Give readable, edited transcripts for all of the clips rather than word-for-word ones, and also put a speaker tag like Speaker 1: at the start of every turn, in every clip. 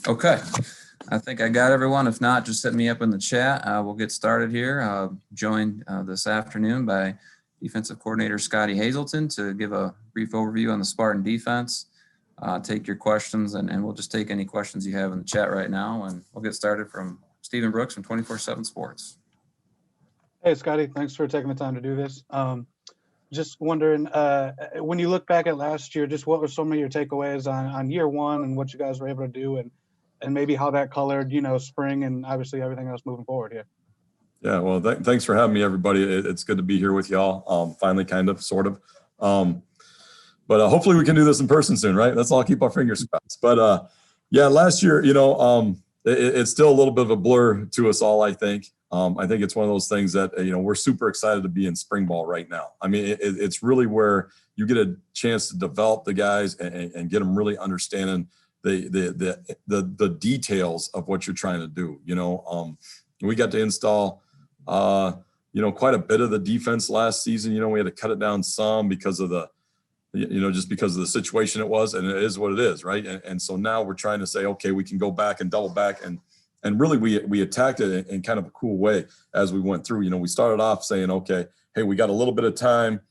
Speaker 1: Okay, I think I got everyone. If not, just hit me up in the chat. We'll get started here. Joined this afternoon by defensive coordinator Scottie Hazelton to give a brief overview on the Spartan defense. Take your questions, and we'll just take any questions you have in the chat right now, and we'll get started from Stephen Brooks from 24/7 Sports.
Speaker 2: Hey, Scottie, thanks for taking the time to do this. Just wondering, when you look back at last year, just what were some of your takeaways on year one and what you guys were able to do, and maybe how that colored, spring and obviously everything else moving forward here.
Speaker 3: Yeah, well, thanks for having me, everybody. It's good to be here with y'all. Finally, kind of, sort of. But hopefully we can do this in person soon, right? Let's all keep our fingers crossed. But yeah, last year, it's still a little bit of a blur to us all, I think. I think it's one of those things that, we're super excited to be in spring ball right now. I mean, it's really where you get a chance to develop the guys and get them really understanding the details of what you're trying to do. We got to install, quite a bit of the defense last season. We had to cut it down some because of just because of the situation it was, and it is what it is, right? And so now we're trying to say, okay, we can go back and double back, and really we attacked it in kind of a cool way as we went through. We started off saying, okay, hey, we got a little bit of time,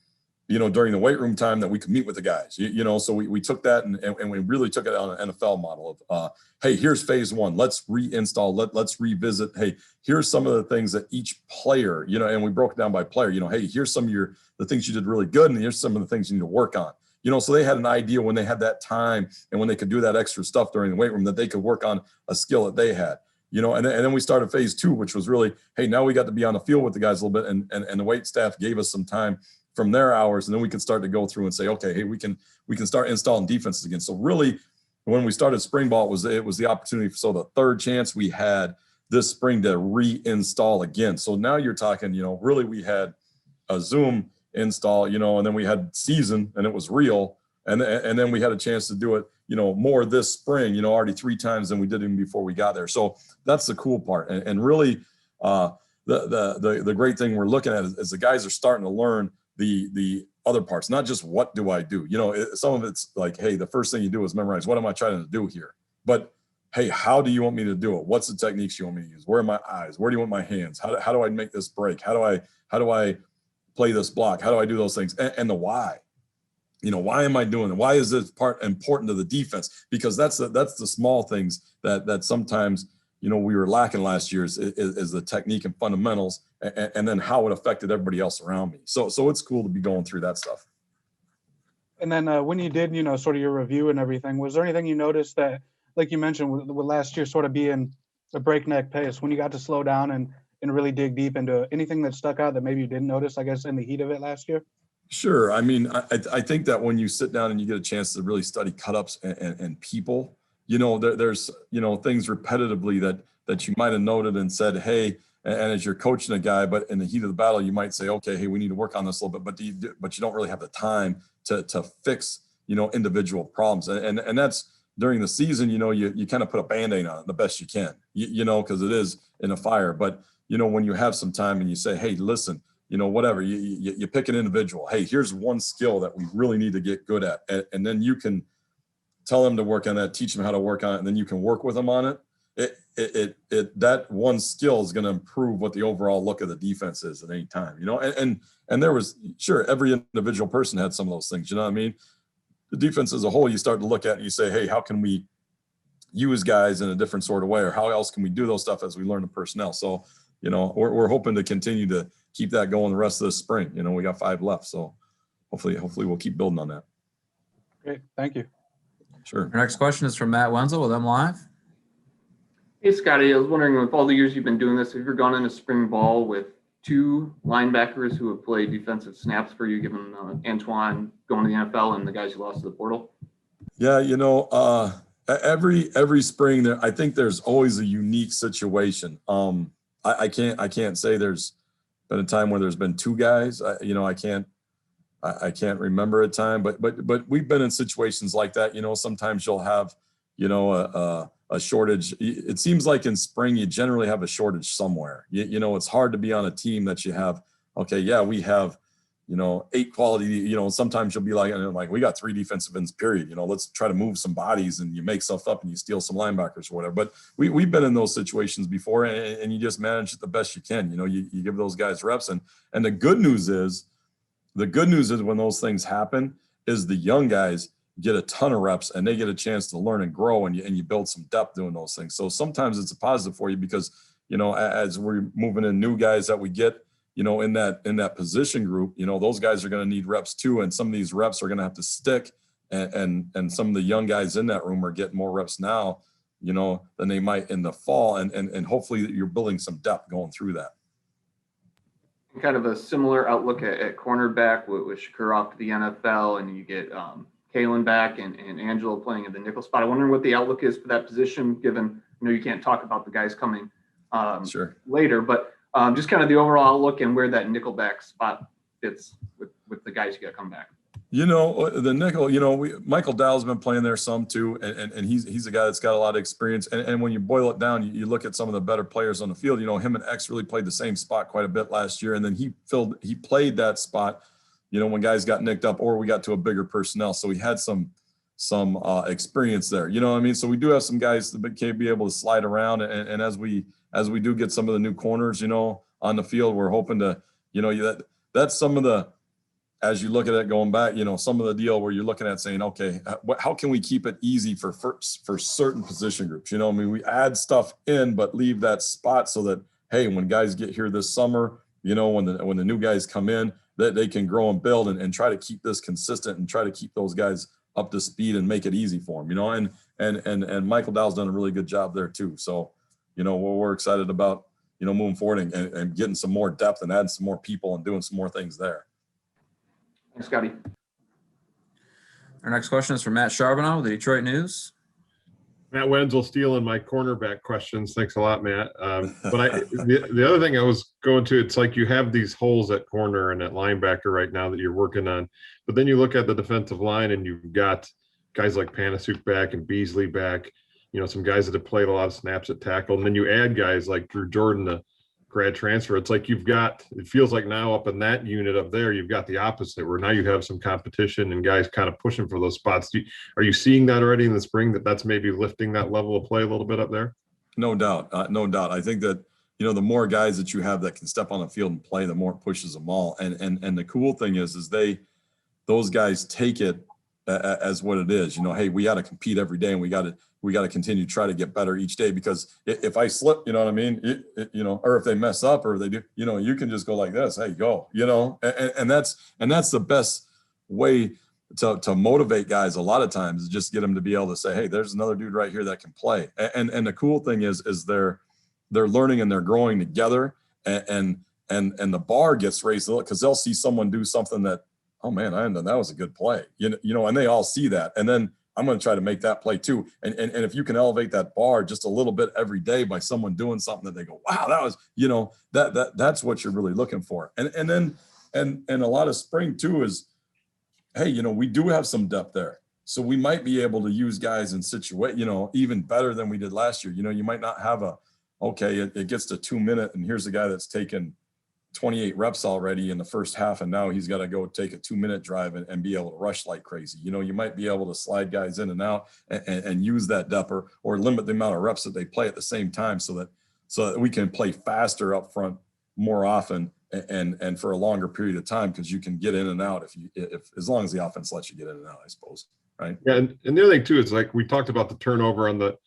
Speaker 3: during the weight room time that we could meet with the guys, so we took that and we really took it on an NFL model of, hey, here's phase one, let's reinstall, let's revisit, hey, here's some of the things that each player, and we broke it down by player, hey, here's some of the things you did really good, and here's some of the things you need to work on. So they had an idea when they had that time and when they could do that extra stuff during the weight room that they could work on a skill that they had. And then we started phase two, which was really, hey, now we got to be on the field with the guys a little bit, and the weight staff gave us some time from their hours, and then we could start to go through and say, okay, hey, we can start installing defenses again. So really, when we started spring ball, it was the opportunity. So the third chance we had this spring to reinstall again. So now you're talking, really we had a Zoom install, and then we had season, and it was real, and then we had a chance to do it, more this spring, already 3 times than we did even before we got there. So that's the cool part, and really the great thing we're looking at is the guys are starting to learn the other parts, not just what do I do. Some of it's like, hey, the first thing you do is memorize, what am I trying to do here? But hey, how do you want me to do it? What's the techniques you want me to use? Where are my eyes? Where do you want my hands? How do I make this break? How do I play this block? How do I do those things? And the why. Why am I doing it? Why is this part important to the defense? Because that's the small things that sometimes we were lacking last year is the technique and fundamentals, and then how it affected everybody else around me. So it's cool to be going through that stuff.
Speaker 2: And then when you did, sort of your review and everything, was there anything you noticed that, like you mentioned, with last year sort of being a breakneck pace, when you got to slow down and really dig deep into anything that stuck out that maybe you didn't notice, I guess, in the heat of it last year?
Speaker 3: Sure. I mean, I think that when you sit down and you get a chance to really study cut-ups and people, there's, things repetitively that you might have noted and said, hey, and as you're coaching a guy, but in the heat of the battle, you might say, okay, hey, we need to work on this a little bit, but you don't really have the time to fix, individual problems. And that's during the season, you kind of put a Band-Aid on it the best you can, because it is in a fire. But, when you have some time and you say, hey, listen, whatever, you pick an individual. Hey, here's one skill that we really need to get good at. And then you can tell them to work on that, teach them how to work on it, and then you can work with them on it. That one skill is going to improve what the overall look of the defense is at any time, and there was, sure, every individual person had some of those things, what I mean? The defense as a whole, you start to look at and you say, hey, how can we use guys in a different sort of way, or how else can we do those stuff as we learn the personnel? So, we're hoping to continue to keep that going the rest of the spring. We got 5 left, so hopefully we'll keep building on that.
Speaker 2: Great, thank you.
Speaker 3: Sure.
Speaker 1: Our next question is from Matt Wenzel with M Live.
Speaker 4: Hey, Scottie, I was wondering, with all the years you've been doing this, have you ever gone into spring ball with 2 linebackers who have played defensive snaps for you, given Antoine going to the NFL and the guys you lost to the portal?
Speaker 3: Yeah, every spring there, I think there's always a unique situation. I can't say there's been a time where there's been 2 guys. I can't remember a time, but we've been in situations like that. Sometimes you'll have, a shortage. It seems like in spring, you generally have a shortage somewhere. It's hard to be on a team that you have, okay, yeah, we have, 8 quality, sometimes you'll be like, we got 3 defensive ends, period. Let's try to move some bodies, and you make stuff up and you steal some linebackers or whatever. But we've been in those situations before, and you just manage it the best you can. You give those guys reps. And the good news is when those things happen is the young guys get a ton of reps and they get a chance to learn and grow, and you build some depth doing those things. So sometimes it's a positive for you because, as we're moving in new guys that we get, in that position group, those guys are going to need reps too. And some of these reps are going to have to stick. And some of the young guys in that room are getting more reps now, than they might in the fall. And hopefully you're building some depth going through that.
Speaker 4: Kind of a similar outlook at cornerback with Shakur off to the NFL, and you get Kalen back and Angelo playing in the nickel spot. I wonder what the outlook is for that position, given, you can't talk about the guys coming
Speaker 3: Sure.
Speaker 4: later, but just kind of the overall outlook and where that nickelback spot fits with the guys you got to come back.
Speaker 3: The nickel, Michael Dowell's been playing there some too, and he's a guy that's got a lot of experience. And when you boil it down, you look at some of the better players on the field. Him and X really played the same spot quite a bit last year, and then he played that spot, when guys got nicked up or we got to a bigger personnel. So he had some experience there. So we do have some guys that can be able to slide around, and as we do get some of the new corners, on the field, we're hoping to, that's some of the, as you look at it going back, some of the deal where you're looking at saying, okay, how can we keep it easy for certain position groups? We add stuff in, but leave that spot so that, hey, when guys get here this summer, when the new guys come in, that they can grow and build and try to keep this consistent and try to keep those guys up to speed and make it easy for them, and Michael Dowell's done a really good job there too. So, we're excited about, moving forward and getting some more depth and adding some more people and doing some more things there.
Speaker 4: Thanks, Scotty.
Speaker 1: Our next question is from Matt Charbonneau with the Detroit News.
Speaker 5: Matt Wenzel stealing my cornerback questions. Thanks a lot, Matt. But the other thing I was going to, it's like you have these holes at corner and at linebacker right now that you're working on. But then you look at the defensive line and you've got guys like Panasiuk back and Beasley back, some guys that have played a lot of snaps at tackle. And then you add guys like Drew Jordan, the grad transfer. It's like it feels like now up in that unit up there, you've got the opposite, where now you have some competition and guys kind of pushing for those spots. Are you seeing that already in the spring, that's maybe lifting that level of play a little bit up there?
Speaker 3: No doubt. No doubt. I think that, the more guys that you have that can step on the field and play, the more it pushes them all. And the cool thing is those guys take it as what it is. Hey, we got to compete every day, and we got to continue to try to get better each day, because if I slip, you know what I mean? Or if they mess up or they do, you can just go like this, hey, go, and that's the best way to motivate guys a lot of times, is just get them to be able to say, hey, there's another dude right here that can play. And the cool thing is they're learning and they're growing together, and the bar gets raised because they'll see someone do something that, oh man, I didn't know that was a good play, and they all see that. And then I'm going to try to make that play too. And if you can elevate that bar just a little bit every day by someone doing something that they go, wow, that was, that's what you're really looking for. And then a lot of spring too is, hey, we do have some depth there. So we might be able to use guys in even better than we did last year. You might not have it gets to 2 minutes and here's a guy that's taken 28 reps already in the first half, and now he's got to go take a 2-minute drive and be able to rush like crazy. You might be able to slide guys in and out and use that depth or limit the amount of reps that they play at the same time, so that we can play faster up front more often and for a longer period of time, because you can get in and out if as long as the offense lets you get in and out, I suppose. Right. Yeah.
Speaker 5: And the other thing too is, like we talked about the turnover on the,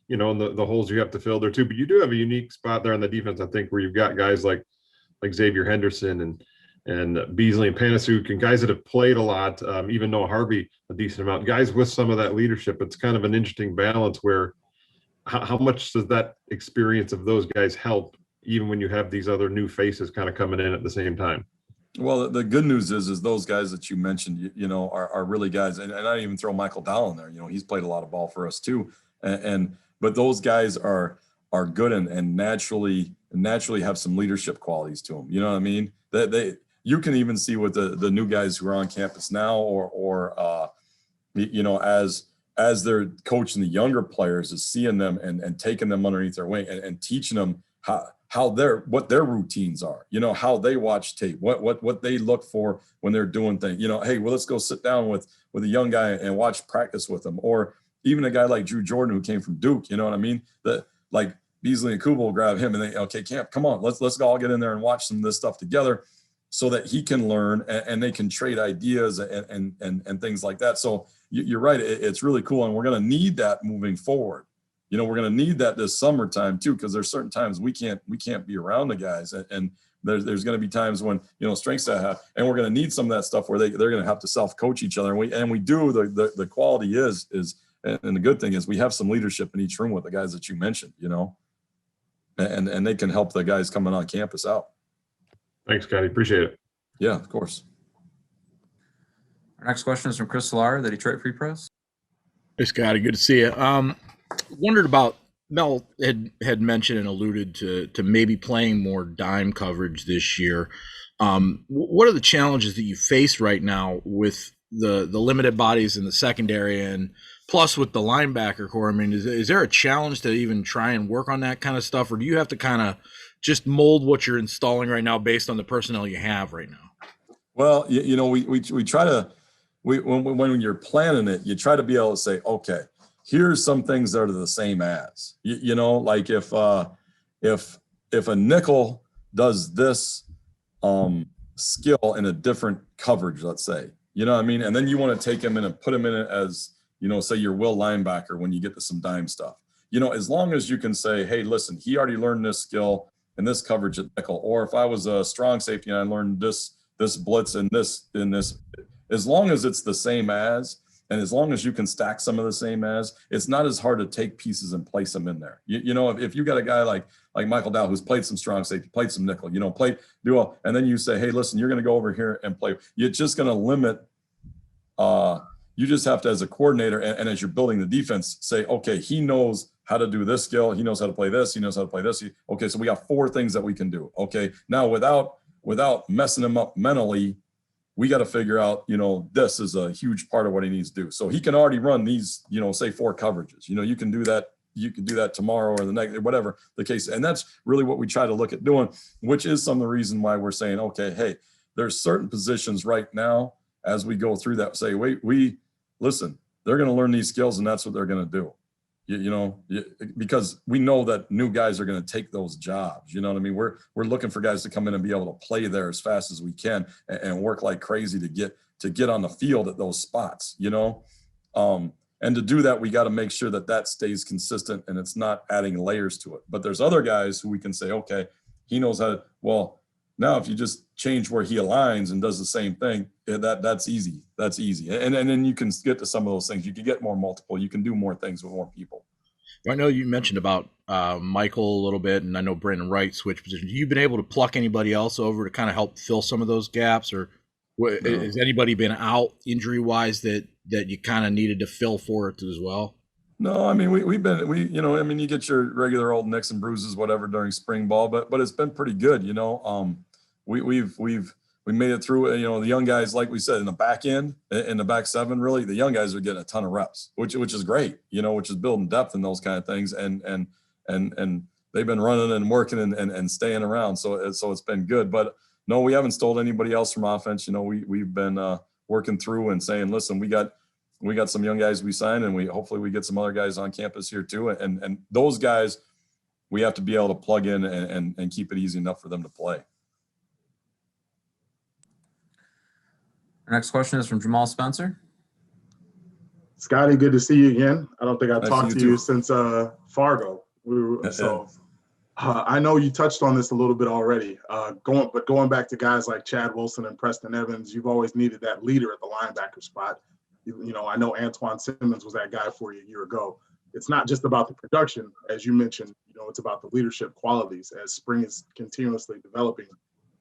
Speaker 5: the holes you have to fill there too, but you do have a unique spot there on the defense, I think, where you've got guys like Xavier Henderson and Beasley and Panasiuk and guys that have played a lot, even Noah Harvey a decent amount, guys with some of that leadership. It's kind of an interesting balance where how much does that experience of those guys help, even when you have these other new faces kind of coming in at the same time?
Speaker 3: Well, the good news is those guys that you mentioned, are really guys, and I didn't even throw Michael Dowell in there. He's played a lot of ball for us too, but those guys are good and naturally have some leadership qualities to them. You know what I mean? You can even see with the new guys who are on campus now, or as they're coaching the younger players, is seeing them and taking them underneath their wing and teaching them what their routines are, how they watch tape, what they look for when they're doing things, hey, well, let's go sit down with a young guy and watch practice with them. Or even a guy like Drew Jordan, who came from Duke, you know what I mean? That like Beasley and Kuba will grab him and they, okay, Camp, come on, let's all get in there and watch some of this stuff together so that he can learn and they can trade ideas and things like that. So you're right. It's really cool. And we're going to need that moving forward. We're going to need that this summertime too, because there's certain times we can't be around the guys, and there's going to be times when strength staff and we're going to need some of that stuff where they're going to have to self-coach each other, and we do. The quality is and the good thing is we have some leadership in each room with the guys that you mentioned, and they can help the guys coming on campus out.
Speaker 5: Thanks, Scottie. Appreciate it.
Speaker 3: Yeah, of course.
Speaker 1: Our next question is from Chris Solar, the Detroit Free Press.
Speaker 6: Hey, Scottie, good to see you. Wondered about, Mel had mentioned and alluded to maybe playing more dime coverage this year. What are the challenges that you face right now with the limited bodies in the secondary, and plus with the linebacker core? I mean, is there a challenge to even try and work on that kind of stuff, or do you have to kind of just mold what you're installing right now based on the personnel you have right now?
Speaker 3: Well, we try to, when you're planning it, you try to be able to say, okay, here's some things that are the same as, like if a nickel does this skill in a different coverage, let's say, what I mean? And then you want to take him in and put him in it as, say your will linebacker when you get to some dime stuff, as long as you can say, hey, listen, he already learned this skill in this coverage at nickel. Or if I was a strong safety and I learned this blitz and this, as long as it's the same as, and as long as you can stack some of the same as, it's not as hard to take pieces and place them in there. If you got a guy like Michael Dow, who's played some strong safety, played some nickel, played duo, and then you say, hey, listen, you're going to go over here and play. You're just going to limit. You just have to, as a coordinator, and as you're building the defense, say, okay, he knows how to do this skill. He knows how to play this. He knows how to play this. Okay, so we got 4 things that we can do. Okay, now without messing him up mentally, we got to figure out, this is a huge part of what he needs to do. So he can already run these, say 4 coverages. You can do that. You can do that tomorrow or the next, whatever the case. And that's really what we try to look at doing, which is some of the reason why we're saying, okay, hey, there's certain positions right now as we go through that, say, wait, listen, they're going to learn these skills and that's what they're going to do. Because we know that new guys are going to take those jobs. What I mean? We're looking for guys to come in and be able to play there as fast as we can and work like crazy to get on the field at those spots, and to do that, we got to make sure that stays consistent and it's not adding layers to it. But there's other guys who we can say, okay, he knows how to, well, now if you just change where he aligns and does the same thing, that's easy. That's easy. And then you can get to some of those things. You can get more multiple. You can do more things with more people.
Speaker 6: I know you mentioned about Michael a little bit, and I know Brandon Wright switched positions. Have you been able to pluck anybody else over to kind of help fill some of those gaps, or has anybody been out injury-wise that you kind of needed to fill for it as well?
Speaker 3: No, I mean, you get your regular old nicks and bruises, whatever, during spring ball, but it's been pretty good. We made it through, the young guys, like we said, in the back end, in the back 7, really, the young guys are getting a ton of reps, which is great, which is building depth and those kind of things. And they've been running and working and staying around. So it's been good, but no, we haven't stole anybody else from offense. We've been working through and saying, listen, we got some young guys we signed, and hopefully we get some other guys on campus here too. And those guys, we have to be able to plug in and keep it easy enough for them to play.
Speaker 1: Our next question is from Jamal Spencer.
Speaker 7: Scottie, good to see you again. I don't think I've
Speaker 3: Nice
Speaker 7: talked
Speaker 3: to
Speaker 7: to
Speaker 3: you
Speaker 7: you
Speaker 3: too.
Speaker 7: since Fargo. I know you touched on this a little bit already. Going back to guys like Chad Wilson and Preston Evans, you've always needed that leader at the linebacker spot. I know Antoine Simmons was that guy for you a year ago. It's not just about the production, as you mentioned. It's about the leadership qualities. As spring is continuously developing,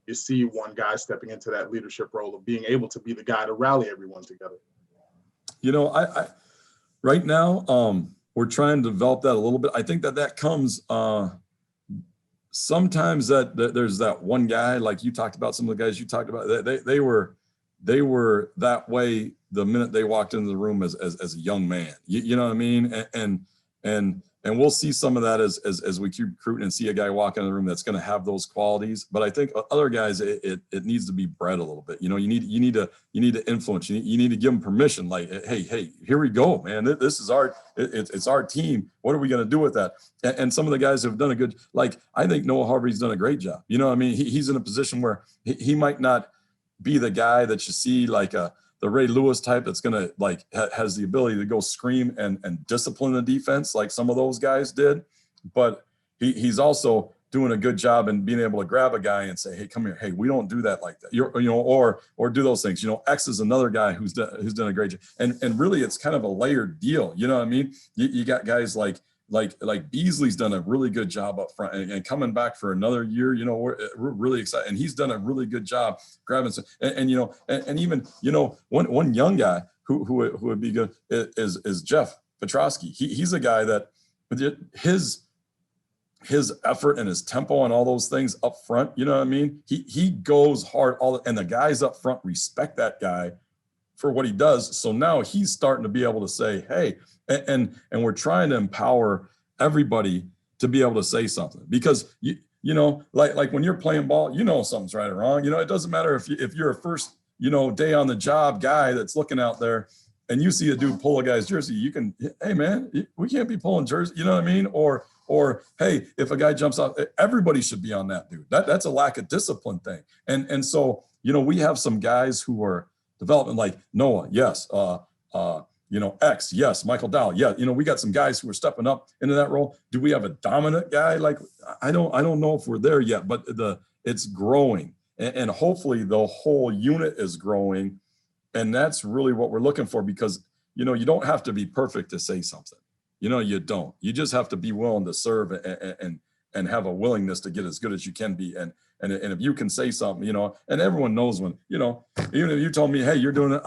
Speaker 7: you see one guy stepping into that leadership role of being able to be the guy to rally everyone together.
Speaker 3: I right now, we're trying to develop that a little bit. I think that comes sometimes that there's that one guy, like you talked about, some of the guys you talked about, they were that way the minute they walked into the room as a young man. You know what I mean? And and we'll see some of that as we keep recruiting and see a guy walk in the room that's going to have those qualities. But I think other guys, it needs to be bred a little bit. You know, you need to influence. You need to give them permission. Like, hey, here we go, man. This is it's our team. What are we going to do with that? And some of the guys have done a good. Like, I think Noah Harvey's done a great job. You know what I mean? He's in a position where he might not be the guy that you see like the Ray Lewis type that's going to like has the ability to go scream and discipline the defense like some of those guys did. But he's also doing a good job in being able to grab a guy and say, hey, come here. Hey, we don't do that like that. Or do those things. You know, X is another guy who's done a great job. And really it's kind of a layered deal. You know what I mean? You got guys like Beasley's done a really good job up front and coming back for another year, you know, we're really excited. And he's done a really good job grabbing some, and even, you know, one young guy who would be good is Jeff Petrosky. He's a guy that his effort and his tempo and all those things up front, you know what I mean? He goes hard and the guys up front respect that guy for what he does. So now he's starting to be able to say, hey, and we're trying to empower everybody to be able to say something, because you know, like when you're playing ball, you know, something's right or wrong. You know, it doesn't matter if you're a first, you know, day on the job guy that's looking out there and you see a dude pull a guy's jersey, you can, hey man, we can't be pulling jersey. You know what I mean? Or hey, if a guy jumps out, everybody should be on that dude. That's a lack of discipline thing. And so, you know, we have some guys who are developing, like Noah, yes, you know, X, yes, Michael Dowell, yeah, you know, we got some guys who are stepping up into that role. Do we have a dominant guy? Like, I don't know if we're there yet, but it's growing, and hopefully the whole unit is growing, and that's really what we're looking for, because, you know, you don't have to be perfect to say something. You know, you don't. You just have to be willing to serve and have a willingness to get as good as you can be. And if you can say something, you know, and everyone knows when, you know, even if you told me, hey, you're doing it,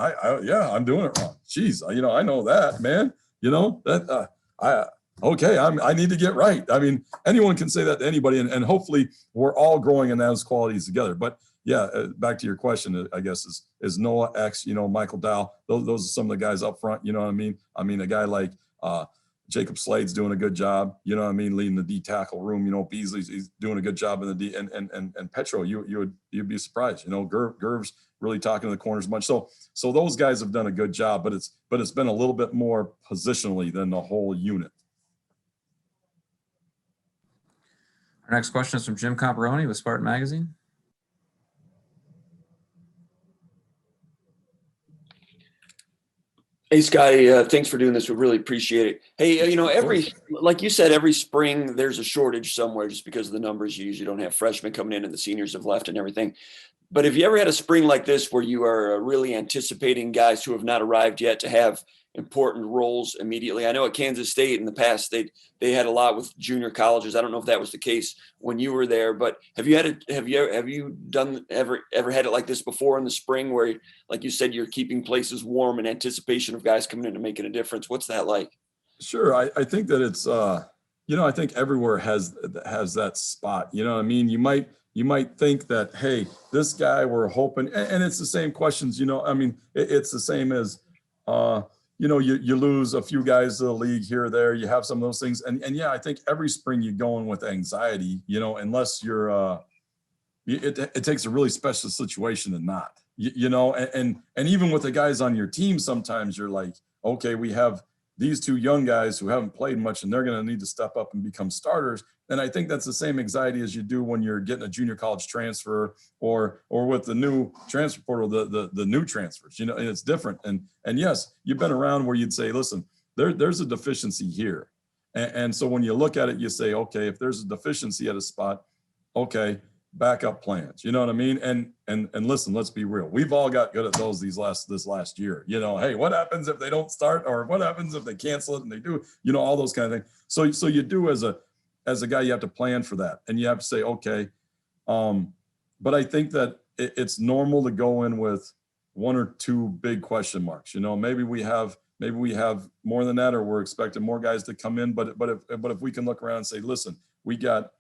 Speaker 3: yeah, I'm doing it wrong. Jeez, you know, I know that, man. You know, that I need to get right. I mean, anyone can say that to anybody, and hopefully we're all growing in those qualities together. But yeah, back to your question, I guess is Noah, X, you know, Michael Dowell. Those are some of the guys up front. You know what I mean? I mean, a guy like Jacob Slade's doing a good job, you know what I mean, leading the D tackle room. You know, Beasley's he's doing a good job in the D, and Petro, you'd be surprised. You know, Gerv's really talking to the corners a bunch. So those guys have done a good job, but it's been a little bit more positionally than the whole unit.
Speaker 1: Our next question is from Jim Comparoni with Spartan Magazine.
Speaker 8: Hey, Scottie, thanks for doing this. We really appreciate it. Hey, you know, like you said, every spring there's a shortage somewhere just because of the numbers you usually don't have freshmen coming in and the seniors have left and everything. But have you ever had a spring like this where you are really anticipating guys who have not arrived yet to have important roles immediately? I know at Kansas State in the past, they had a lot with junior colleges. I don't know if that was the case when you were there, but have you had ever had it like this before in the spring where, like you said, you're keeping places warm in anticipation of guys coming in and making a difference? What's that like?
Speaker 3: Sure. I think that it's, you know, I think everywhere has that spot, you know what I mean? You might think that, hey, this guy we're hoping, and it's the same questions, you know, I mean, it's the same as, you know, you lose a few guys to the league here or there, you have some of those things. And yeah, I think every spring you go in with anxiety, you know, unless you're, it takes a really special situation to not, you know, and even with the guys on your team, sometimes you're like, okay, we have these two young guys who haven't played much and they're going to need to step up and become starters. And I think that's the same anxiety as you do when you're getting a junior college transfer or with the new transfer portal, the new transfers, you know, and it's different. And yes, you've been around where you'd say, listen, there's a deficiency here. And so when you look at it, you say, okay, if there's a deficiency at a spot, okay, backup plans, you know what I mean? And listen, let's be real. We've all got good at those this last year. You know, hey, what happens if they don't start, or what happens if they cancel it and they do, you know, all those kind of things. So you do as a guy, you have to plan for that, and you have to say, okay. But I think that it's normal to go in with one or two big question marks. You know, maybe we have more than that, or we're expecting more guys to come in. But if we can look around and say, listen, we got,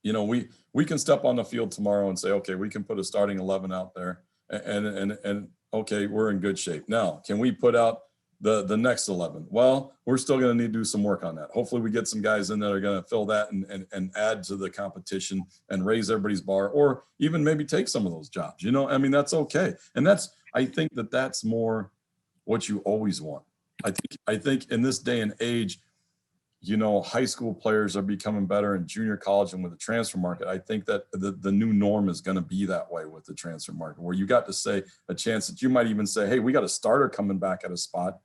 Speaker 3: you know, we can step on the field tomorrow and say, okay, we can put a starting 11 out there, and okay, we're in good shape. Now, can we put out the next 11. Well, we're still going to need to do some work on that. Hopefully we get some guys in that are going to fill that and add to the competition and raise everybody's bar, or even maybe take some of those jobs. You know, I mean, that's okay. And I think that's more what you always want. I think in this day and age, you know, high school players are becoming better in junior college, and with the transfer market, I think that the new norm is going to be that way with the transfer market, where you got to say a chance that you might even say, hey, we got a starter coming back at a spot,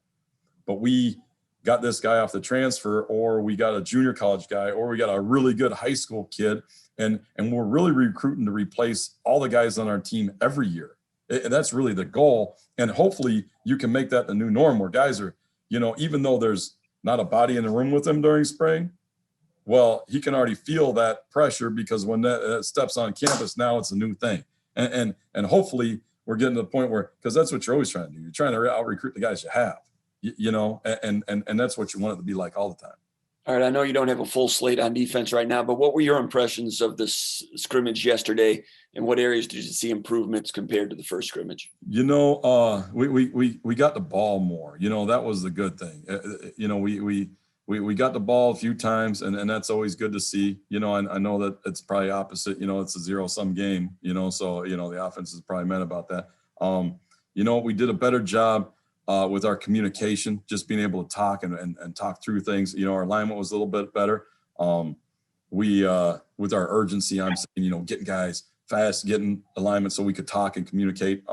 Speaker 3: but we got this guy off the transfer, or we got a junior college guy, or we got a really good high school kid, and we're really recruiting to replace all the guys on our team every year. And that's really the goal. And hopefully you can make that the new norm, where guys are, you know, even though there's not a body in the room with him during spring, well, he can already feel that pressure, because when that steps on campus, now it's a new thing. And hopefully we're getting to the point where, because that's what you're always trying to do. You're trying to out-recruit the guys you have, you know, and that's what you want it to be like all the time.
Speaker 8: All right, I know you don't have a full slate on defense right now, but what were your impressions of this scrimmage yesterday, and what areas did you see improvements compared to the first scrimmage?
Speaker 3: You know, we got the ball more. You know, that was the good thing. You know, we got the ball a few times, and that's always good to see. You know, I know that it's probably opposite. You know, it's a zero-sum game. You know, so you know the offense is probably meant about that. You know, we did a better job with our communication, just being able to talk and talk through things. You know, our alignment was a little bit better. With our urgency, I'm saying, you know, getting guys fast, getting alignment so we could talk and communicate.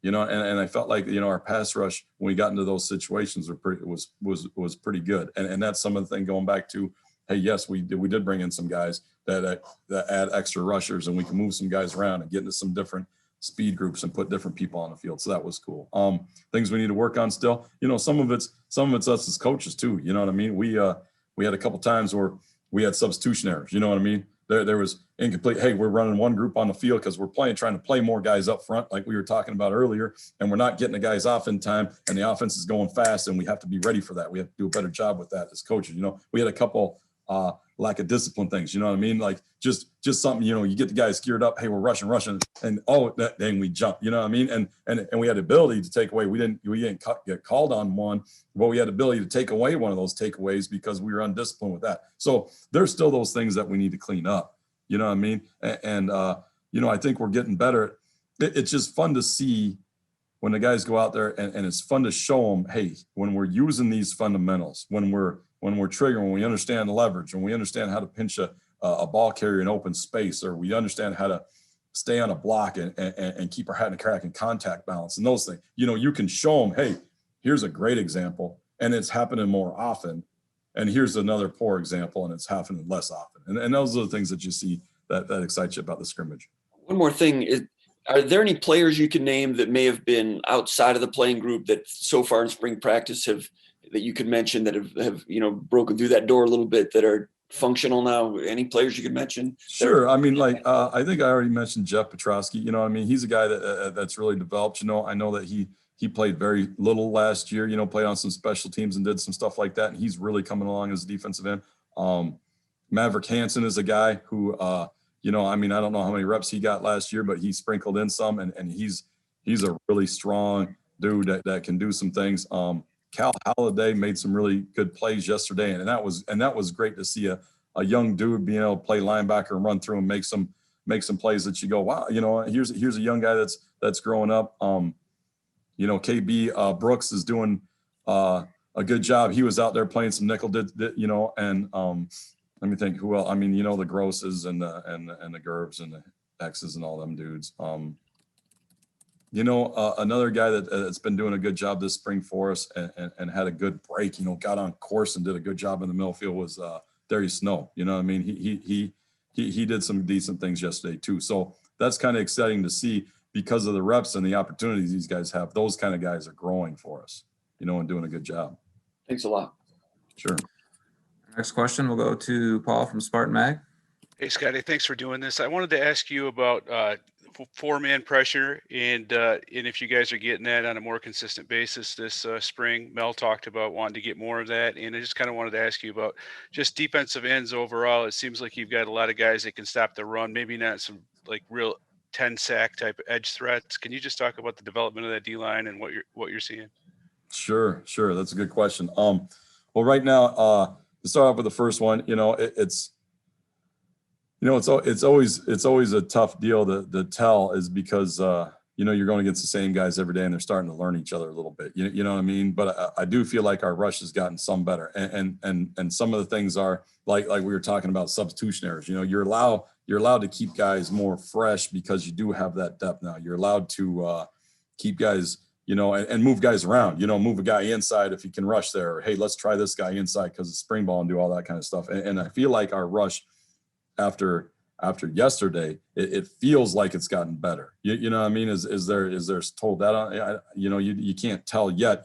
Speaker 3: You know, and I felt like, you know, our pass rush when we got into those situations was pretty good. And that's some of the thing going back to, hey, yes, we did bring in some guys that add extra rushers, and we can move some guys around and get into some different speed groups and put different people on the field. So that was cool. Things we need to work on still. You know, some of it's us as coaches too. You know what I mean? We had a couple times where we had substitution errors. You know what I mean? There was incomplete. Hey, we're running one group on the field because we're trying to play more guys up front, like we were talking about earlier, and we're not getting the guys off in time, and the offense is going fast, and we have to be ready for that. We have to do a better job with that as coaches. You know, we had a couple lack of discipline things. You know what I mean? Like just something. You know, you get the guys geared up. Hey, we're rushing, and that dang, we jump. You know what I mean? And we had the ability to take away. We didn't get called on one, but we had the ability to take away one of those takeaways because we were undisciplined with that. So there's still those things that we need to clean up. You know what I mean? And you know, I think we're getting better. It's just fun to see when the guys go out there, and it's fun to show them, hey, when we're using these fundamentals, when we're triggering, when we understand the leverage, when we understand how to pinch a ball carrier in open space, or we understand how to stay on a block and keep our hat in the crack and contact balance and those things, you know, you can show them, hey, here's a great example, and it's happening more often. And here's another poor example, and it's happening less often. And those are the things that you see that excite you about the scrimmage.
Speaker 8: One more thing, are there any players you can name that may have been outside of the playing group that so far in spring practice that you could mention that have you know, broken through that door a little bit, that are functional now? Any players you could mention?
Speaker 3: Sure. I mean, like I think I already mentioned Jeff Petrosky. You know, I mean, he's a guy that's really developed. You know, I know that he played very little last year. You know, played on some special teams and did some stuff like that, and he's really coming along as a defensive end. Maverick Hansen is a guy who, you know, I mean, I don't know how many reps he got last year, but he sprinkled in some, and he's a really strong dude that can do some things. Cal Halliday made some really good plays yesterday, and that was great to see a young dude being able to play linebacker and run through and make some plays that you go, wow, you know, here's a young guy that's growing up. You know, KB Brooks is doing a good job. He was out there playing some nickel, you know, and let me think who else. I mean, you know, the Grosses and the Gerbs and the X's and all them dudes. You know, another guy that's been doing a good job this spring for us and had a good break, you know, got on course and did a good job in the middle field was Darius Snow. You know what I mean? He did some decent things yesterday too. So that's kind of exciting to see, because of the reps and the opportunities these guys have. Those kind of guys are growing for us, you know, and doing a good job.
Speaker 8: Thanks a lot.
Speaker 3: Sure.
Speaker 1: Next question will go to Paul from Spartan Mag.
Speaker 9: Hey, Scottie, thanks for doing this. I wanted to ask you about four-man pressure and if you guys are getting that on a more consistent basis this spring. Mel talked about wanting to get more of that, and I just kind of wanted to ask you about just defensive ends overall. It seems like you've got a lot of guys that can stop the run, maybe not some like real 10-sack type edge threats. Can you just talk about the development of that D-line and what you're seeing?
Speaker 3: Sure. That's a good question. Well, right now, to start off with the first one, it's always a tough deal to tell, is because you're going against the same guys every day and they're starting to learn each other a little bit. You know what I mean? But I do feel like our rush has gotten some better, and some of the things are like we were talking about substitution errors. You're allowed to keep guys more fresh because you do have that depth now. You're allowed to keep guys, and move guys around, move a guy inside if he can rush there, or, hey, let's try this guy inside because it's spring ball, and do all that kind of stuff. And I feel like our rush after yesterday, it feels like it's gotten better. You know what I mean? Is there total data? You can't tell yet,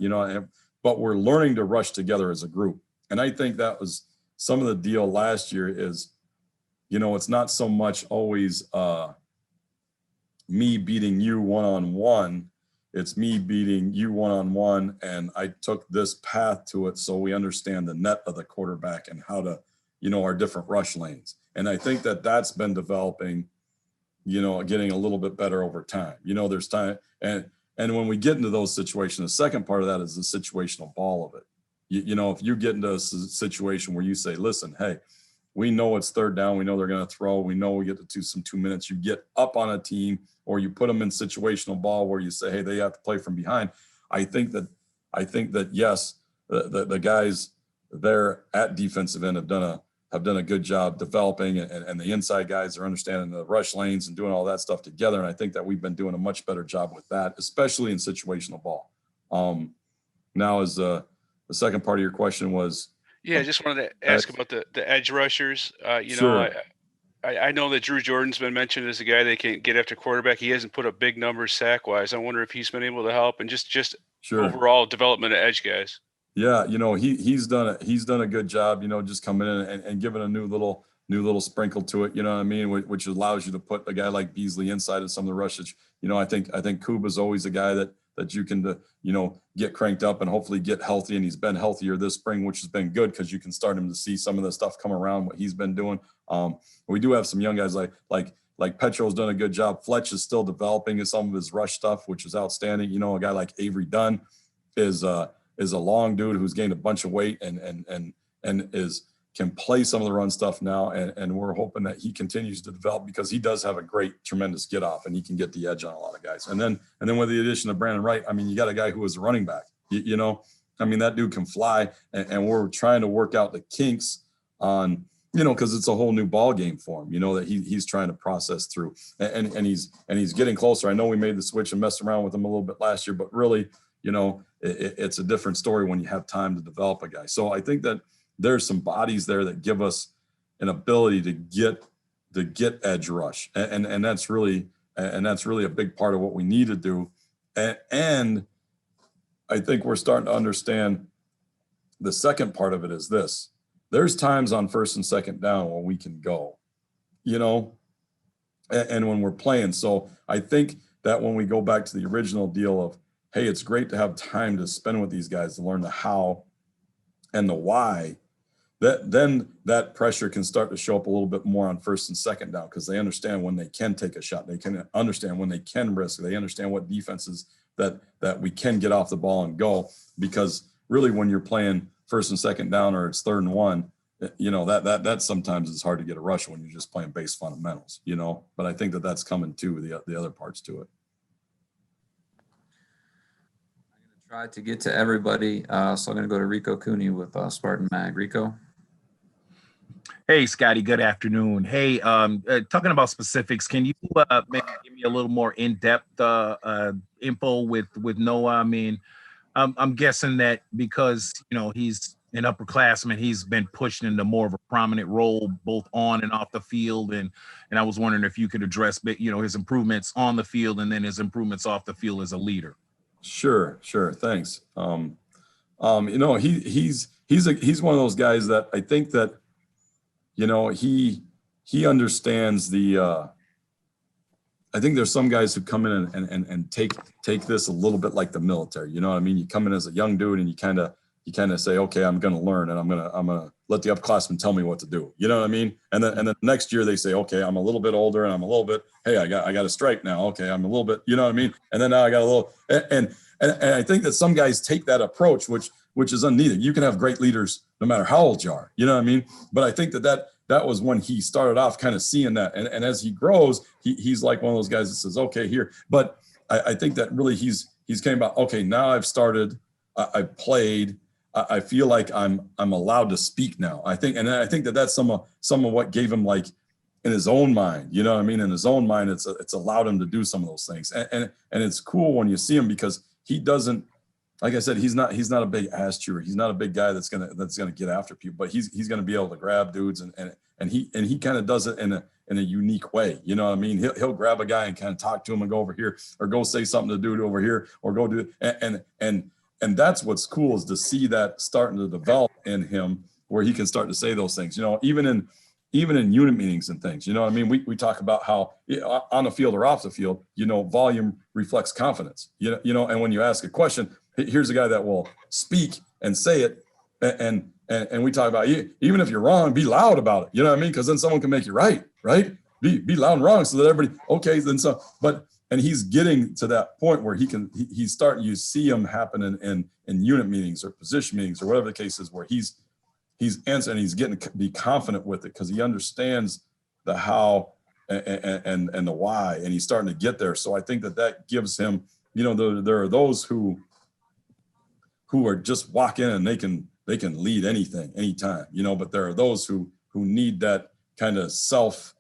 Speaker 3: but we're learning to rush together as a group. And I think that was some of the deal last year is, it's not so much always me beating you one-on-one. It's me beating you one-on-one, and I took this path to it so we understand the net of the quarterback and how to, our different rush lanes. And I think that's been developing, getting a little bit better over time. There's time. And when we get into those situations, the second part of that is the situational ball of it. If you get into a situation where you say, listen, hey, we know it's third down. We know they're going to throw. We know we get to do some 2 minutes. You get up on a team, or you put them in situational ball where you say, hey, they have to play from behind. I think that yes, the guys there at defensive end have done a good job developing, and the inside guys are understanding the rush lanes and doing all that stuff together. And I think that we've been doing a much better job with that, especially in situational ball. Now, as the second part of your question was.
Speaker 9: Yeah, I just wanted to ask about the edge rushers.
Speaker 3: Sure.
Speaker 9: I know that Drew Jordan's been mentioned as a guy that can get after quarterback. He hasn't put up big numbers sack-wise. I wonder if he's been able to help, and just
Speaker 3: Sure.
Speaker 9: overall development of edge guys.
Speaker 3: Yeah, he's done a good job, just coming in and giving a new little sprinkle to it, you know what I mean, which allows you to put a guy like Beasley inside of some of the rushes. I think Kuba's always a guy that you can get cranked up and hopefully get healthy, and he's been healthier this spring, which has been good because you can start him to see some of the stuff come around what he's been doing. We do have some young guys like Petro's done a good job. Fletch is still developing some of his rush stuff, which is outstanding. A guy like Avery Dunn is a long dude who's gained a bunch of weight and can play some of the run stuff now. And we're hoping that he continues to develop because he does have a great, tremendous get off, and he can get the edge on a lot of guys. And then with the addition of Brandon Wright, you got a guy who was a running back, that dude can fly, and we're trying to work out the kinks on, cause it's a whole new ball game for him, that he's trying to process through, and he's getting closer. I know we made the switch and messed around with him a little bit last year, but really, it's a different story when you have time to develop a guy. So I think that there's some bodies there that give us an ability to get edge rush. And that's really a big part of what we need to do. And I think we're starting to understand the second part of it is this. There's times on first and second down when we can go, and when we're playing. So I think that when we go back to the original deal of, hey, it's great to have time to spend with these guys to learn the how and the why, then that pressure can start to show up a little bit more on first and second down, because they understand when they can take a shot. They can understand when they can risk. They understand what defenses that we can get off the ball and go, because really when you're playing first and second down, or it's third and one, that sometimes is hard to get a rush when you're just playing base fundamentals, but I think that that's coming too, the other parts to it.
Speaker 1: Try to get to everybody. So I'm going to go to Rico Cooney with Spartan Mag. Rico.
Speaker 10: Hey, Scotty, good afternoon. Hey, talking about specifics, can you maybe give me a little more in-depth info with Noah? I'm guessing that because, he's an upperclassman, he's been pushed into more of a prominent role, both on and off the field. And I was wondering if you could address, his improvements on the field and then his improvements off the field as a leader. Sure.
Speaker 3: Thanks. He's one of those guys that I think that, he understands the, I think there's some guys who come in and take this a little bit like the military, you come in as a young dude and you kind of say, okay, I'm going to learn, and I'm going to let the upperclassmen tell me what to do. You know what I mean? And then next year they say, okay, I'm a little bit older and I'm a little bit, hey, I got a strike now. Okay. I'm a little bit, you know what I mean? And then now I got a little, And I think that some guys take that approach, which is unneeded. You can have great leaders no matter how old you are, you know what I mean? But I think that was when he started off kind of seeing that. And as he grows, he's like one of those guys that says, okay, here. But I think that really he's came about, okay, now I've started, I've played, I feel like I'm allowed to speak now. I think that that's some of what gave him, like, in his own mind, you know what I mean? In his own mind, it's allowed him to do some of those things. And it's cool when you see him, because he doesn't, like I said, he's not a big ass chewer. He's not a big guy that's gonna get after people, but he's gonna be able to grab dudes, and he kind of does it in a unique way. You know what I mean? He'll grab a guy and kind of talk to him and go over here, or go say something to dude over here, or go do and that's what's cool, is to see that starting to develop in him, where he can start to say those things, you know, even in unit meetings and things, you know what I mean? We talk about how on the field or off the field, you know, volume reflects confidence, you know, and when you ask a question, here's a guy that will speak and say it. And we talk about, even if you're wrong, be loud about it. You know what I mean? Because then someone can make you right? Be loud and wrong, so that everybody, okay, then so, and he's getting to that point where he's starting, you see him happen in unit meetings or position meetings or whatever the case is, where he's answering, he's getting to be confident with it, because he understands the how and the why, and he's starting to get there. So I think that gives him, you know, there are those who are just walk in and they can lead anything, anytime, you know, but there are those who need that kind of self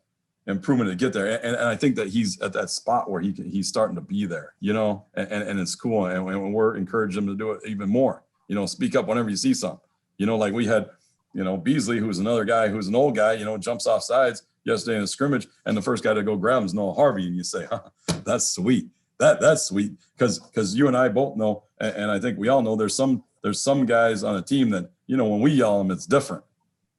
Speaker 3: improvement to get there. And I think that he's at that spot where he's starting to be there, you know, and it's cool. And we're encouraging him to do it even more, you know, speak up whenever you see something, you know, like we had, you know, Beasley, who's another guy, who's an old guy, you know, jumps off sides yesterday in a scrimmage, and the first guy to go grab him is Noah Harvey. And you say, huh, that's sweet. That's sweet. Cause you and I both know, and I think we all know, there's some guys on a team that, you know, when we yell them, it's different.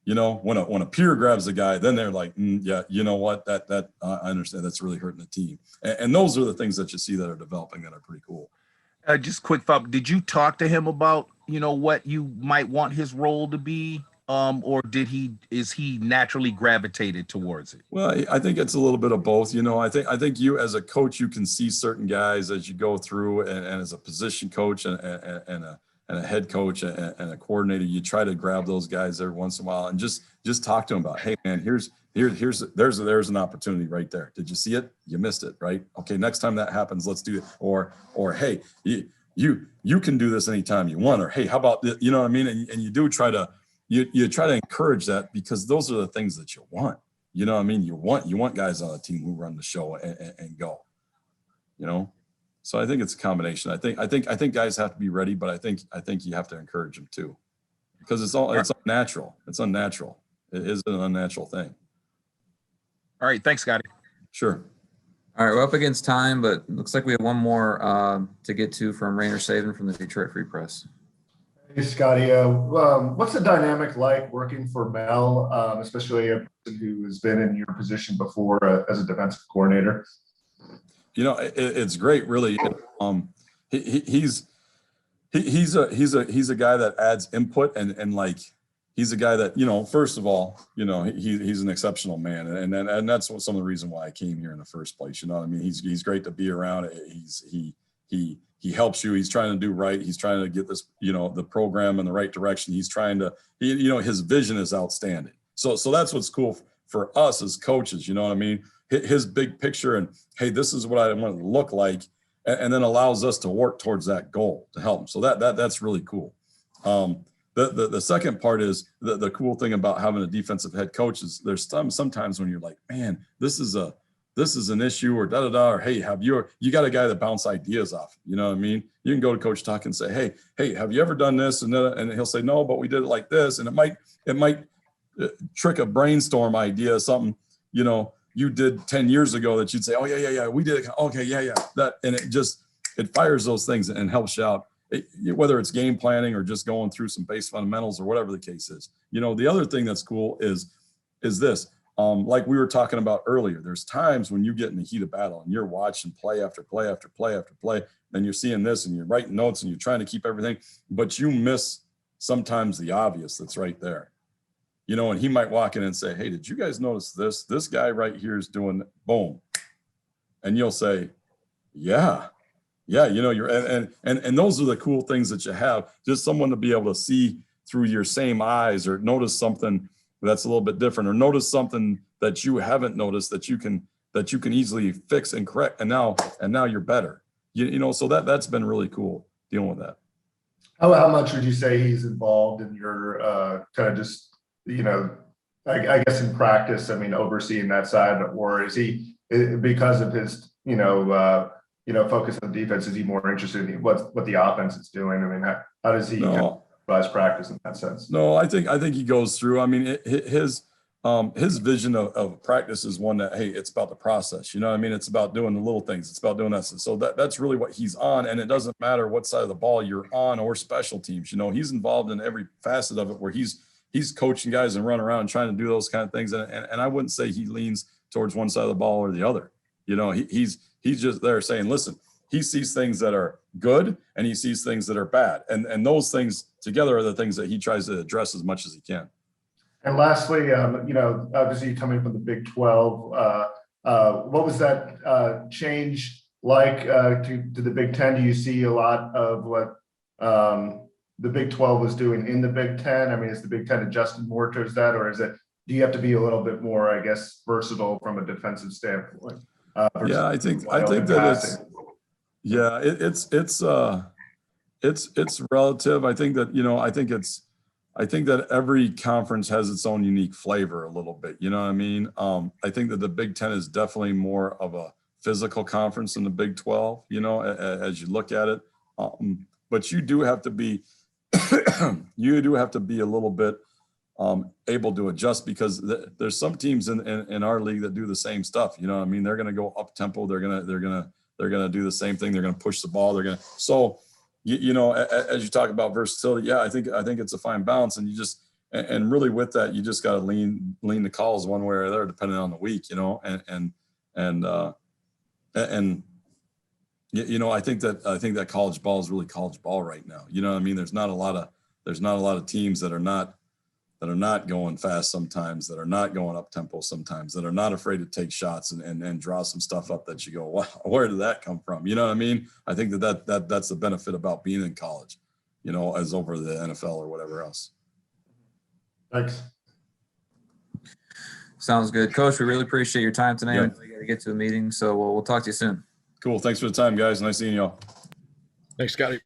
Speaker 3: You know, when a peer grabs a guy, then they're like, yeah, you know what, that I understand, that's really hurting the team. And those are the things that you see that are developing that are pretty cool.
Speaker 10: Just quick thought, did you talk to him about, you know, what you might want his role to be? Or is he naturally gravitated towards it?
Speaker 3: Well, I think it's a little bit of both. You know, I think you as a coach, you can see certain guys as you go through, and as a position coach and a head coach and a coordinator, you try to grab those guys every once in a while and just talk to them about, hey man, there's an opportunity right there. Did you see it? You missed it, right? Okay, next time that happens, let's do it. Or hey, you can do this anytime you want. Or hey, how about this? You know what I mean? And you do try to you try to encourage that, because those are the things that you want. You know what I mean? You want guys on the team who run the show and go. You know. So I think it's a combination. I think guys have to be ready, but I think you have to encourage them too, because it's unnatural. It's unnatural. It is an unnatural thing.
Speaker 10: All right, thanks, Scottie.
Speaker 3: Sure.
Speaker 1: All right, we're up against time, but looks like we have one more to get to from Rainer Saban from the Detroit Free Press.
Speaker 11: Hey, Scottie, what's the dynamic like working for Mel, especially a person who has been in your position before as a defensive coordinator?
Speaker 3: You know, it's great, really. He's a guy that adds input, and like, he's a guy that, you know, first of all, you know, he's an exceptional man, and that's some of the reason why I came here in the first place. You know what I mean? He's great to be around. He helps you. He's trying to do right. He's trying to get this, you know, the program in the right direction. He's trying to, you know, his vision is outstanding. So that's what's cool for us as coaches. You know what I mean? His big picture, and hey, this is what I want it to look like, and then allows us to work towards that goal to help him. So that's really cool. The second part is the cool thing about having a defensive head coach is there's sometimes when you're like, man, this is an issue, or or hey, you got a guy that bounce ideas off. You know what I mean? You can go to Coach Tuck and say, hey, have you ever done this? And he'll say, no, but we did it like this, and it might trick a brainstorm idea, something, you know, you did 10 years ago that you'd say, oh yeah, we did it. Okay, yeah, that, and it fires those things and helps you out, whether it's game planning or just going through some base fundamentals or whatever the case is. You know, the other thing that's cool is this, like we were talking about earlier, there's times when you get in the heat of battle and you're watching play after play after play after play, and you're seeing this and you're writing notes and you're trying to keep everything, but you miss sometimes the obvious that's right there. You know, and he might walk in and say, hey, did you guys notice this? This guy right here is doing boom. And you'll say, yeah, Yeah, you know, and those are the cool things that you have. Just someone to be able to see through your same eyes, or notice something that's a little bit different, or notice something that you haven't noticed that you can easily fix and correct, and now you're better. You know, so that's been really cool dealing with that.
Speaker 11: How much would you say he's involved in your kind of just, you know, I guess in practice, I mean, overseeing that side, or is he, because of his, focus on defense, is he more interested in what the offense is doing? I mean, how does he kind of advise practice in that sense?
Speaker 3: No, I think he goes through. I mean, his vision of practice is one that, hey, it's about the process. You know what I mean? It's about doing the little things. It's about doing that. So that's really what he's on. And it doesn't matter what side of the ball you're on or special teams. You know, he's involved in every facet of it, where he's coaching guys and running around and trying to do those kind of things. And I wouldn't say he leans towards one side of the ball or the other. You know, he's just there saying, listen, he sees things that are good and he sees things that are bad. And those things together are the things that he tries to address as much as he can.
Speaker 11: And lastly, obviously coming from the Big 12, what was that change like to the Big 10? Do you see a lot of what the Big 12 was doing in the Big 10? I mean, is the Big 10 adjusted more towards that, or do you have to be a little bit more, I guess, versatile from a defensive standpoint?
Speaker 3: Yeah, I think that it's relative. I think that, I think that every conference has its own unique flavor a little bit. You know what I mean? I think that the Big 10 is definitely more of a physical conference than the Big 12, you know, as you look at it. But you do have to be, you do have to be a little bit able to adjust, because there's some teams in our league that do the same stuff. You know what I mean? They're going to go up tempo. They're going to do the same thing. They're going to push the ball. So you know, as you talk about versatility, yeah, I think it's a fine balance, and and really with that, you just got to lean the calls one way or the other, depending on the week, you know, and you know, I think that college ball is really college ball right now. You know what I mean? There's not a lot of teams that are not going fast sometimes, that are not going up tempo sometimes, that are not afraid to take shots and draw some stuff up that you go, wow, where did that come from? You know what I mean? I think that's the benefit about being in college, you know, as over the NFL or whatever else.
Speaker 11: Thanks.
Speaker 1: Sounds good. Coach, we really appreciate your time tonight.
Speaker 3: Yeah.
Speaker 1: I know you got to get to a meeting, so we'll talk to you soon.
Speaker 3: Cool. Thanks for the time, guys. Nice seeing y'all.
Speaker 6: Thanks, Scotty.